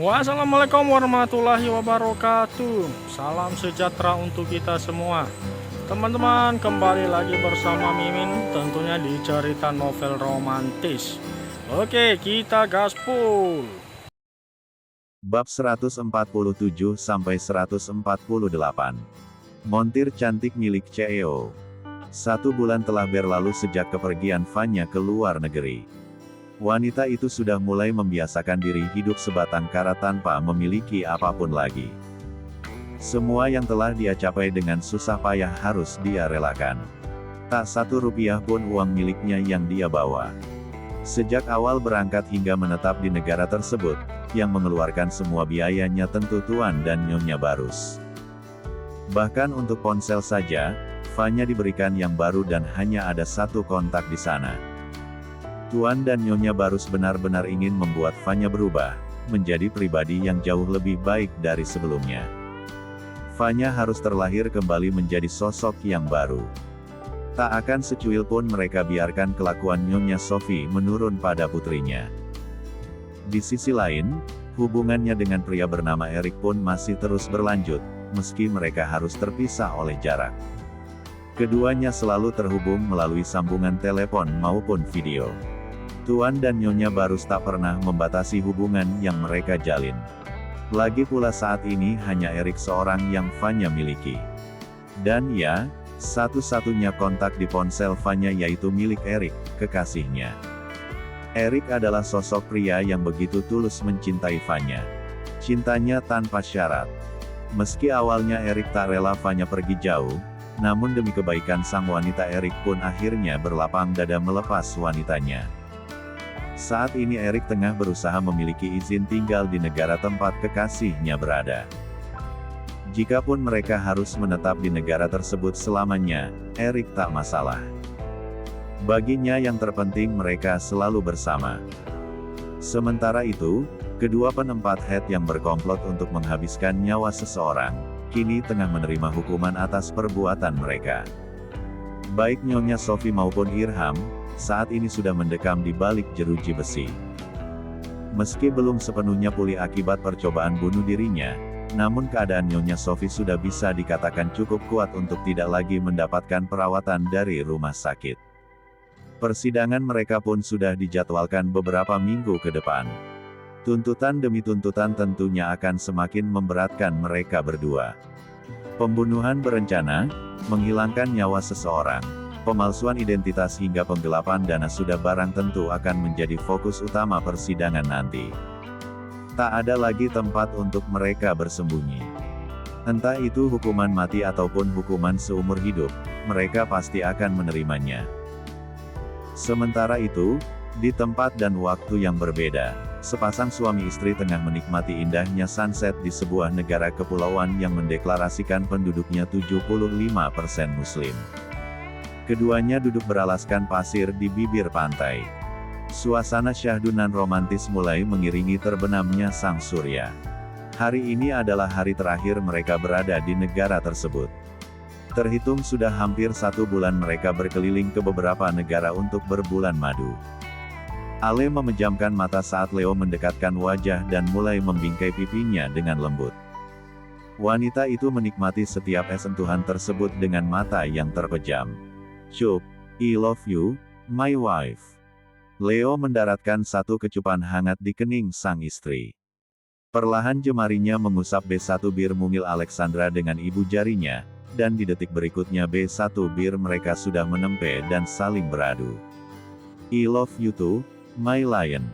Wassalamualaikum warahmatullahi wabarakatuh. Salam sejahtera untuk kita semua. Teman-teman, kembali lagi bersama Mimin, tentunya di cerita novel romantis. Oke, kita gaspol. Bab 147 sampai 148. Montir cantik milik CEO. 1 bulan telah berlalu sejak kepergian Vanya ke luar negeri. Wanita itu sudah mulai membiasakan diri hidup sebatang kara tanpa memiliki apapun lagi. Semua yang telah dia capai dengan susah payah harus dia relakan. Tak 1 rupiah pun uang miliknya yang dia bawa. Sejak awal berangkat hingga menetap di negara tersebut, yang mengeluarkan semua biayanya tentu Tuan dan Nyonya Barus. Bahkan untuk ponsel saja, Vanya diberikan yang baru dan hanya ada 1 kontak di sana. Tuan dan Nyonya Barus benar-benar ingin membuat Vanya berubah, menjadi pribadi yang jauh lebih baik dari sebelumnya. Vanya harus terlahir kembali menjadi sosok yang baru. Tak akan secuil pun mereka biarkan kelakuan Nyonya Sophie menurun pada putrinya. Di sisi lain, hubungannya dengan pria bernama Erik pun masih terus berlanjut, meski mereka harus terpisah oleh jarak. Keduanya selalu terhubung melalui sambungan telepon maupun video. Tuan dan Nyonya Barus tak pernah membatasi hubungan yang mereka jalin. Lagi pula saat ini hanya Erik seorang yang Vanya miliki. Dan ya, satu-satunya kontak di ponsel Vanya yaitu milik Erik, kekasihnya. Erik adalah sosok pria yang begitu tulus mencintai Vanya. Cintanya tanpa syarat. Meski awalnya Erik tak rela Vanya pergi jauh, namun demi kebaikan sang wanita Erik pun akhirnya berlapang dada melepas wanitanya. Saat ini Erik tengah berusaha memiliki izin tinggal di negara tempat kekasihnya berada. Jikapun mereka harus menetap di negara tersebut selamanya, Erik tak masalah. Baginya yang terpenting mereka selalu bersama. Sementara itu, kedua penempat head yang berkomplot untuk menghabiskan nyawa seseorang, kini tengah menerima hukuman atas perbuatan mereka. Baik Nyonya Sophie maupun Irham, saat ini sudah mendekam di balik jeruji besi. Meski belum sepenuhnya pulih akibat percobaan bunuh dirinya, namun keadaan Nyonya Sophie sudah bisa dikatakan cukup kuat untuk tidak lagi mendapatkan perawatan dari rumah sakit. Persidangan mereka pun sudah dijadwalkan beberapa minggu ke depan. Tuntutan demi tuntutan tentunya akan semakin memberatkan mereka berdua. Pembunuhan berencana, menghilangkan nyawa seseorang, pemalsuan identitas hingga penggelapan dana sudah barang tentu akan menjadi fokus utama persidangan nanti. Tak ada lagi tempat untuk mereka bersembunyi. Entah itu hukuman mati ataupun hukuman seumur hidup, mereka pasti akan menerimanya. Sementara itu, di tempat dan waktu yang berbeda, sepasang suami istri tengah menikmati indahnya sunset di sebuah negara kepulauan yang mendeklarasikan penduduknya 75% Muslim. Keduanya duduk beralaskan pasir di bibir pantai. Suasana syahdunan romantis mulai mengiringi terbenamnya sang surya. Hari ini adalah hari terakhir mereka berada di negara tersebut. Terhitung sudah hampir 1 bulan mereka berkeliling ke beberapa negara untuk berbulan madu. Ale memejamkan mata saat Leo mendekatkan wajah dan mulai membingkai pipinya dengan lembut. Wanita itu menikmati setiap sentuhan tersebut dengan mata yang terpejam. "Cup, I love you, my wife." Leo mendaratkan 1 kecupan hangat di kening sang istri. Perlahan jemarinya mengusap B1 bir mungil Alexandra dengan ibu jarinya, dan di detik berikutnya B1 bir mereka sudah menempe dan saling beradu. "I love you too, my lion."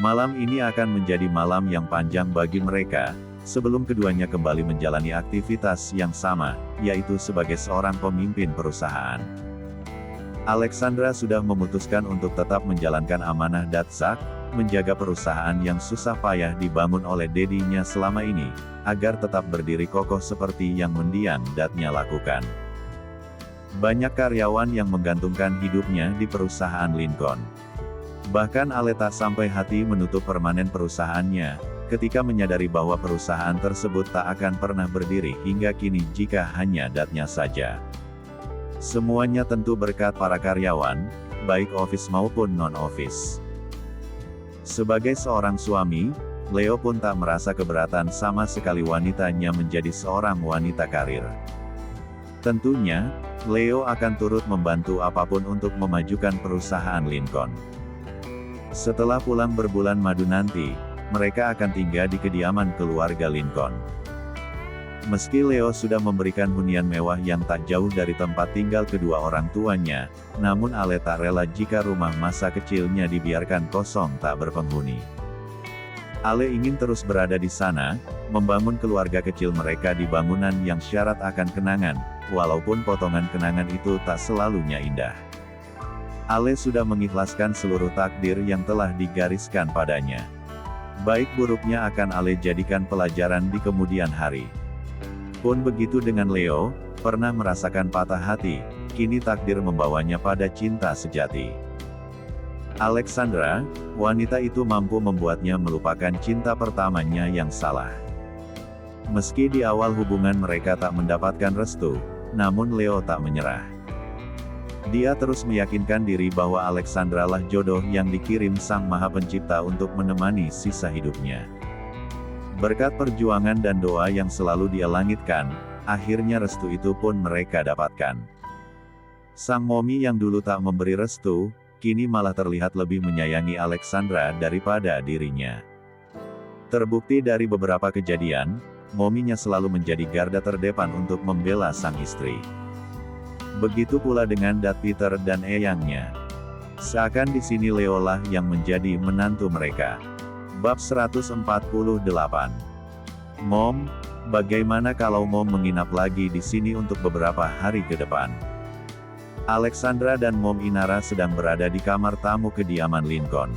Malam ini akan menjadi malam yang panjang bagi mereka, sebelum keduanya kembali menjalani aktivitas yang sama, yaitu sebagai seorang pemimpin perusahaan. Alexandra sudah memutuskan untuk tetap menjalankan amanah Datzak, menjaga perusahaan yang susah payah dibangun oleh dedinya selama ini, agar tetap berdiri kokoh seperti yang mendiang Datnya lakukan. Banyak karyawan yang menggantungkan hidupnya di perusahaan Lincoln. Bahkan Ale tak sampai hati menutup permanen perusahaannya, ketika menyadari bahwa perusahaan tersebut tak akan pernah berdiri hingga kini jika hanya Datnya saja. Semuanya tentu berkat para karyawan, baik office maupun non-office. Sebagai seorang suami, Leo pun tak merasa keberatan sama sekali wanitanya menjadi seorang wanita karir. Tentunya, Leo akan turut membantu apapun untuk memajukan perusahaan Lincoln. Setelah pulang berbulan madu nanti, mereka akan tinggal di kediaman keluarga Lincoln. Meski Leo sudah memberikan hunian mewah yang tak jauh dari tempat tinggal kedua orang tuanya, namun Ale tak rela jika rumah masa kecilnya dibiarkan kosong tak berpenghuni. Ale ingin terus berada di sana, membangun keluarga kecil mereka di bangunan yang syarat akan kenangan, walaupun potongan kenangan itu tak selalunya indah. Ale sudah mengikhlaskan seluruh takdir yang telah digariskan padanya. Baik buruknya akan Ale jadikan pelajaran di kemudian hari. Pun begitu dengan Leo, pernah merasakan patah hati, kini takdir membawanya pada cinta sejati. Alexandra, wanita itu mampu membuatnya melupakan cinta pertamanya yang salah. Meski di awal hubungan mereka tak mendapatkan restu, namun Leo tak menyerah. Dia terus meyakinkan diri bahwa Alexandra lah jodoh yang dikirim Sang Maha Pencipta untuk menemani sisa hidupnya. Berkat perjuangan dan doa yang selalu dia langitkan, akhirnya restu itu pun mereka dapatkan. Sang Momi yang dulu tak memberi restu, kini malah terlihat lebih menyayangi Alexandra daripada dirinya. Terbukti dari beberapa kejadian, Mominya selalu menjadi garda terdepan untuk membela sang istri. Begitu pula dengan Dad Peter dan eyangnya. Seakan di sini Leo lah yang menjadi menantu mereka. Bab 148. Mom, bagaimana kalau Mom menginap lagi di sini untuk beberapa hari ke depan? Alexandra dan Mom Inara sedang berada di kamar tamu kediaman Lincoln.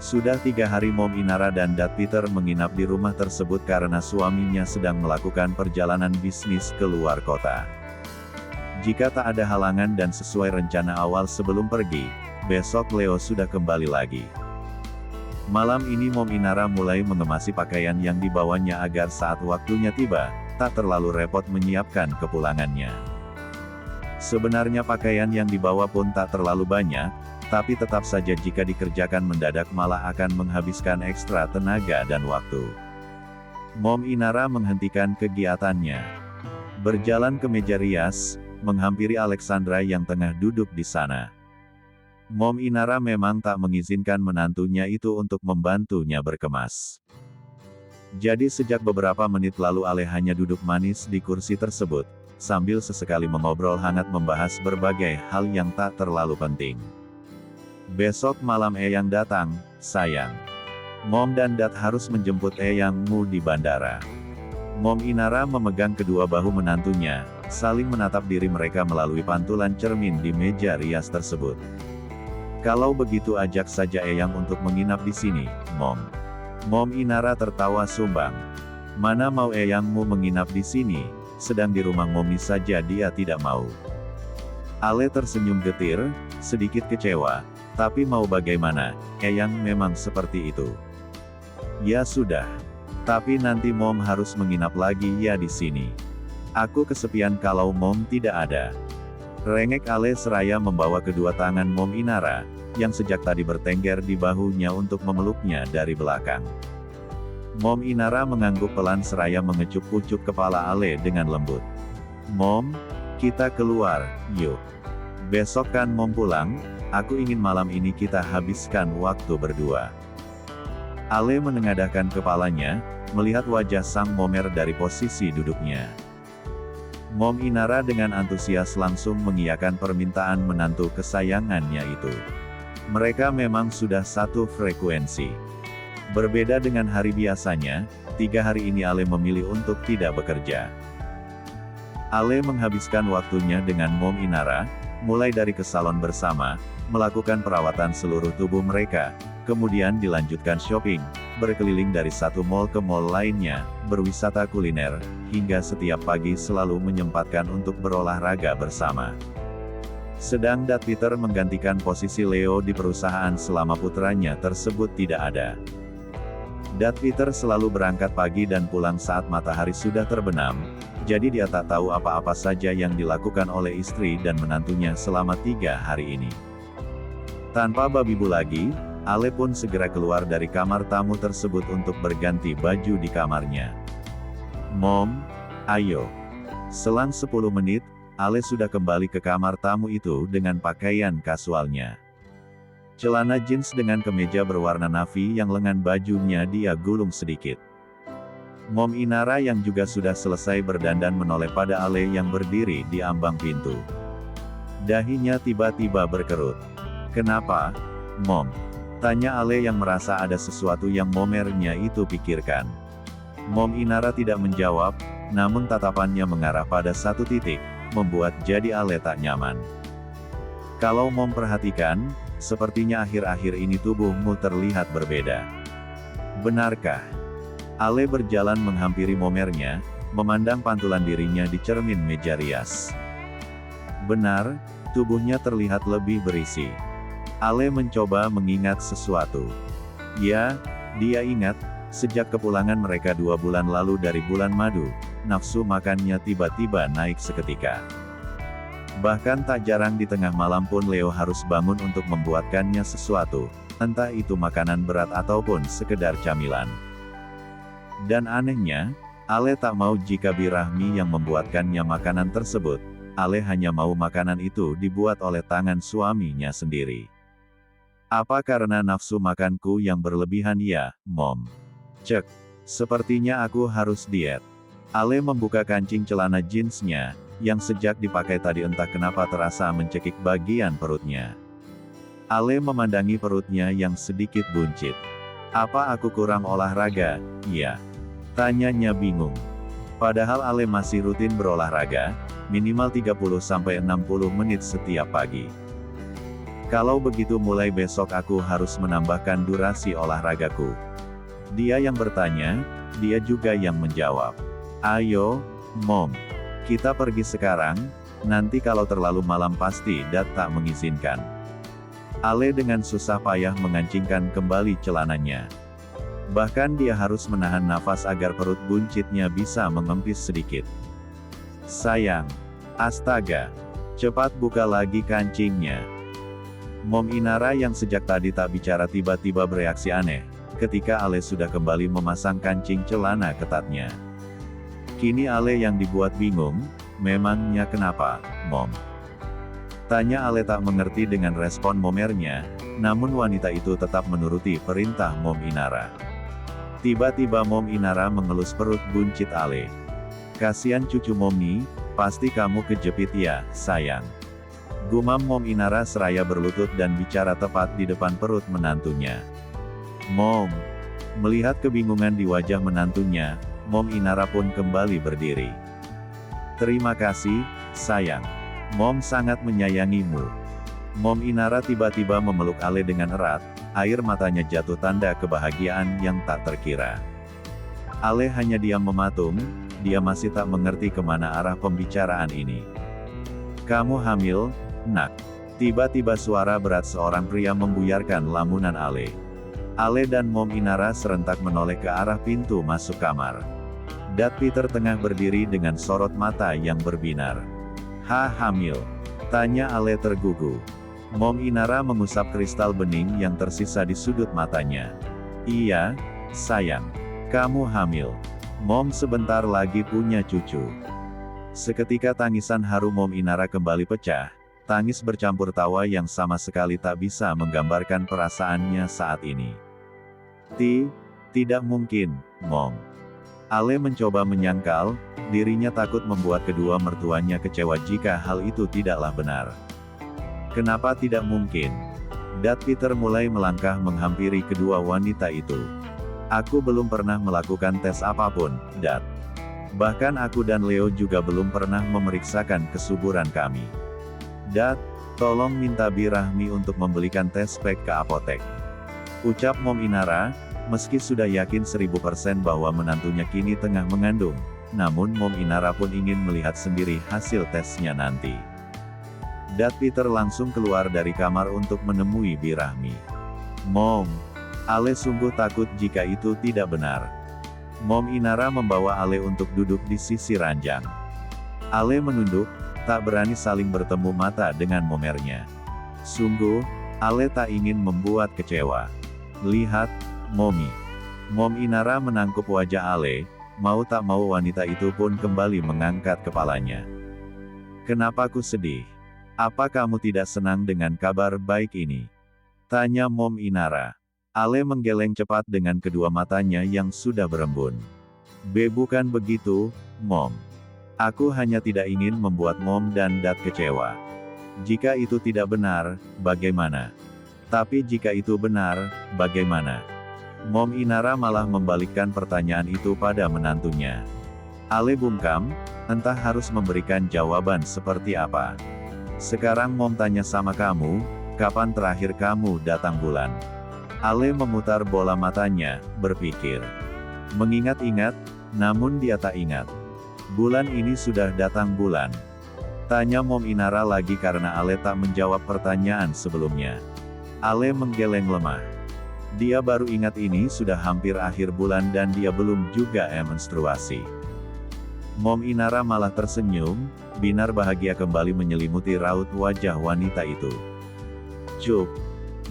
Sudah 3 hari Mom Inara dan Dad Peter menginap di rumah tersebut karena suaminya sedang melakukan perjalanan bisnis ke luar kota. Jika tak ada halangan dan sesuai rencana awal sebelum pergi, besok Leo sudah kembali lagi. Malam ini Mom Inara mulai mengemasi pakaian yang dibawanya agar saat waktunya tiba, tak terlalu repot menyiapkan kepulangannya. Sebenarnya pakaian yang dibawa pun tak terlalu banyak, tapi tetap saja jika dikerjakan mendadak malah akan menghabiskan ekstra tenaga dan waktu. Mom Inara menghentikan kegiatannya. Berjalan ke meja rias, menghampiri Alexandra yang tengah duduk di sana. Mom Inara memang tak mengizinkan menantunya itu untuk membantunya berkemas. Jadi sejak beberapa menit lalu Ale hanya duduk manis di kursi tersebut, sambil sesekali mengobrol hangat membahas berbagai hal yang tak terlalu penting. Besok malam Eyang datang, sayang. Mom dan Dad harus menjemput Eyangmu di bandara. Mom Inara memegang kedua bahu menantunya, saling menatap diri mereka melalui pantulan cermin di meja rias tersebut. Kalau begitu ajak saja Eyang untuk menginap di sini, Mom. Mom Inara tertawa sumbang. Mana mau Eyangmu menginap di sini, sedang di rumah Momi saja dia tidak mau. Ale tersenyum getir, sedikit kecewa, tapi mau bagaimana, Eyang memang seperti itu. Ya sudah. Tapi nanti Mom harus menginap lagi ya di sini. Aku kesepian kalau Mom tidak ada. Rengek Ale seraya membawa kedua tangan Mom Inara, yang sejak tadi bertengger di bahunya untuk memeluknya dari belakang. Mom Inara mengangguk pelan seraya mengecup-ucup kepala Ale dengan lembut. Mom, kita keluar, yuk. Besok kan Mom pulang, aku ingin malam ini kita habiskan waktu berdua. Ale menengadahkan kepalanya, melihat wajah sang momer dari posisi duduknya. Mom Inara dengan antusias langsung mengiyakan permintaan menantu kesayangannya itu. Mereka memang sudah satu frekuensi. Berbeda dengan hari biasanya, 3 hari ini Ale memilih untuk tidak bekerja. Ale menghabiskan waktunya dengan Mom Inara, mulai dari ke salon bersama, melakukan perawatan seluruh tubuh mereka, kemudian dilanjutkan shopping, berkeliling dari satu mall ke mall lainnya, berwisata kuliner, hingga setiap pagi selalu menyempatkan untuk berolahraga bersama. Sedang Dad Peter menggantikan posisi Leo di perusahaan selama putranya tersebut tidak ada. Dad Peter selalu berangkat pagi dan pulang saat matahari sudah terbenam, jadi dia tak tahu apa-apa saja yang dilakukan oleh istri dan menantunya selama 3 hari ini. Tanpa babi bu lagi, Ale pun segera keluar dari kamar tamu tersebut untuk berganti baju di kamarnya. Mom, ayo. Selang 10 menit, Ale sudah kembali ke kamar tamu itu dengan pakaian kasualnya. Celana jeans dengan kemeja berwarna navy yang lengan bajunya dia gulung sedikit. Mom Inara yang juga sudah selesai berdandan menoleh pada Ale yang berdiri di ambang pintu. Dahinya tiba-tiba berkerut. "Kenapa, Mom?" tanya Ale yang merasa ada sesuatu yang momernya itu pikirkan. Mom Inara tidak menjawab, namun tatapannya mengarah pada satu titik, membuat jadi Ale tak nyaman. "Kalau Mom perhatikan, sepertinya akhir-akhir ini tubuhmu terlihat berbeda. Benarkah?" Ale berjalan menghampiri momernya, memandang pantulan dirinya di cermin meja rias. Benar, tubuhnya terlihat lebih berisi. Ale mencoba mengingat sesuatu. Ya, dia ingat, sejak kepulangan mereka 2 bulan lalu dari bulan madu, nafsu makannya tiba-tiba naik seketika. Bahkan tak jarang di tengah malam pun Leo harus bangun untuk membuatkannya sesuatu, entah itu makanan berat ataupun sekedar camilan. Dan anehnya, Ale tak mau jika Birahmi yang membuatkannya makanan tersebut. Ale hanya mau makanan itu dibuat oleh tangan suaminya sendiri. "Apa karena nafsu makanku yang berlebihan ya, Mom?" "Cek, sepertinya aku harus diet." Ale membuka kancing celana jeansnya, yang sejak dipakai tadi entah kenapa terasa mencekik bagian perutnya. Ale memandangi perutnya yang sedikit buncit. "Apa aku kurang olahraga, ya?" tanyanya bingung. Padahal Ale masih rutin berolahraga, minimal 30-60 menit setiap pagi. "Kalau begitu mulai besok aku harus menambahkan durasi olahragaku." Dia yang bertanya, dia juga yang menjawab. "Ayo, Mom. Kita pergi sekarang, nanti kalau terlalu malam pasti Dad tak mengizinkan." Ale dengan susah payah mengancingkan kembali celananya. Bahkan dia harus menahan nafas agar perut buncitnya bisa mengempis sedikit. "Sayang. Astaga. Cepat buka lagi kancingnya." Mom Inara yang sejak tadi tak bicara tiba-tiba bereaksi aneh, ketika Ale sudah kembali memasang kancing celana ketatnya. Kini Ale yang dibuat bingung, "Memangnya kenapa, Mom?" tanya Ale tak mengerti dengan respon momernya, namun wanita itu tetap menuruti perintah Mom Inara. Tiba-tiba Mom Inara mengelus perut buncit Ale. "Kasian cucu Momni, pasti kamu kejepit ya, sayang." Gumam Mom Inara seraya berlutut dan bicara tepat di depan perut menantunya. "Mom." Melihat kebingungan di wajah menantunya, Mom Inara pun kembali berdiri. "Terima kasih, sayang. Mom sangat menyayangimu." Mom Inara tiba-tiba memeluk Ale dengan erat, air matanya jatuh tanda kebahagiaan yang tak terkira. Ale hanya diam mematung, dia masih tak mengerti kemana arah pembicaraan ini. "Kamu hamil, Nak?" Tiba-tiba suara berat seorang pria membuyarkan lamunan Ale. Ale dan Mom Inara serentak menoleh ke arah pintu masuk kamar. Dad Peter tengah berdiri dengan sorot mata yang berbinar. Hamil?" tanya Ale tergugu. Mom Inara mengusap kristal bening yang tersisa di sudut matanya. "Iya, sayang. Kamu hamil. Mom sebentar lagi punya cucu." Seketika tangisan haru Mom Inara kembali pecah. Tangis bercampur tawa yang sama sekali tak bisa menggambarkan perasaannya saat ini. Tidak mungkin, Mom." Ale mencoba menyangkal, dirinya takut membuat kedua mertuanya kecewa jika hal itu tidaklah benar. "Kenapa tidak mungkin?" Dad Peter mulai melangkah menghampiri kedua wanita itu. "Aku belum pernah melakukan tes apapun, Dad. Bahkan aku dan Leo juga belum pernah memeriksakan kesuburan kami. Dad, tolong minta Birahmi untuk membelikan tes pack ke apotek." Ucap Mom Inara, meski sudah yakin 1000% bahwa menantunya kini tengah mengandung, namun Mom Inara pun ingin melihat sendiri hasil tesnya nanti. Dad Peter langsung keluar dari kamar untuk menemui Birahmi. "Mom." Ale sungguh takut jika itu tidak benar. Mom Inara membawa Ale untuk duduk di sisi ranjang. Ale menunduk, tak berani saling bertemu mata dengan momernya. "Sungguh, Ale tak ingin membuat kecewa. Lihat, Momi. Mom Inara menangkup wajah Ale, mau tak mau wanita itu pun kembali mengangkat kepalanya. Kenapa ku sedih? Apa kamu tidak senang dengan kabar baik ini? Tanya Mom Inara. Ale menggeleng cepat dengan kedua matanya yang sudah berembun. Bukan begitu, Mom. Aku hanya tidak ingin membuat Mom dan Dad kecewa. Jika itu tidak benar, bagaimana? Tapi jika itu benar, bagaimana? Mom Inara malah membalikkan pertanyaan itu pada menantunya. Ale bungkam, entah harus memberikan jawaban seperti apa. Sekarang Mom tanya sama kamu, kapan terakhir kamu datang bulan? Ale memutar bola matanya, berpikir. Mengingat-ingat, namun dia tak ingat. Bulan ini sudah datang bulan. Tanya Mom Inara lagi karena Ale tak menjawab pertanyaan sebelumnya. Ale menggeleng lemah. Dia baru ingat ini sudah hampir akhir bulan dan dia belum juga menstruasi. Mom Inara malah tersenyum, binar bahagia kembali menyelimuti raut wajah wanita itu. Cup.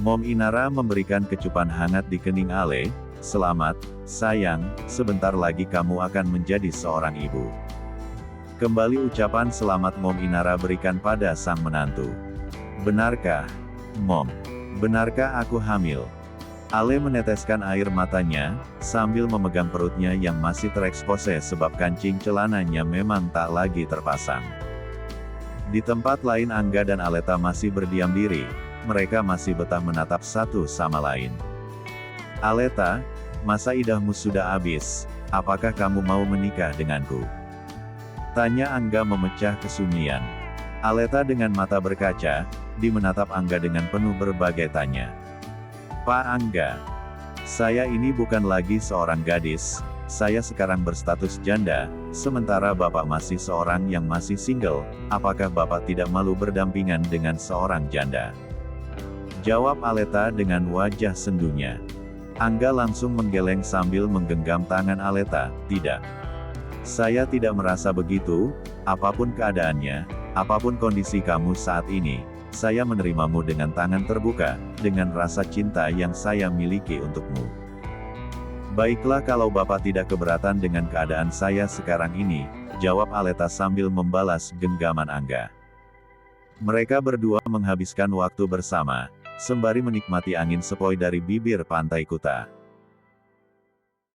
Mom Inara memberikan kecupan hangat di kening Ale. Selamat, sayang, sebentar lagi kamu akan menjadi seorang ibu. Kembali ucapan selamat Mom Inara berikan pada sang menantu. Benarkah, Mom? Benarkah aku hamil? Ale meneteskan air matanya, sambil memegang perutnya yang masih terekspose sebab kancing celananya memang tak lagi terpasang. Di tempat lain Angga dan Aleta masih berdiam diri, mereka masih betah menatap satu sama lain. Aleta, masa idahmu sudah habis, apakah kamu mau menikah denganku? Tanya Angga memecah kesunyian. Aleta dengan mata berkaca, menatap Angga dengan penuh berbagai tanya. Pak Angga, saya ini bukan lagi seorang gadis, saya sekarang berstatus janda, sementara Bapak masih seorang yang masih single, apakah Bapak tidak malu berdampingan dengan seorang janda? Jawab Aleta dengan wajah sendunya. Angga langsung menggeleng sambil menggenggam tangan Aleta, tidak. Saya tidak merasa begitu, apapun keadaannya, apapun kondisi kamu saat ini, saya menerimamu dengan tangan terbuka, dengan rasa cinta yang saya miliki untukmu. Baiklah kalau Bapak tidak keberatan dengan keadaan saya sekarang ini, jawab Aleta sambil membalas genggaman Angga. Mereka berdua menghabiskan waktu bersama, sembari menikmati angin sepoi dari bibir pantai Kuta.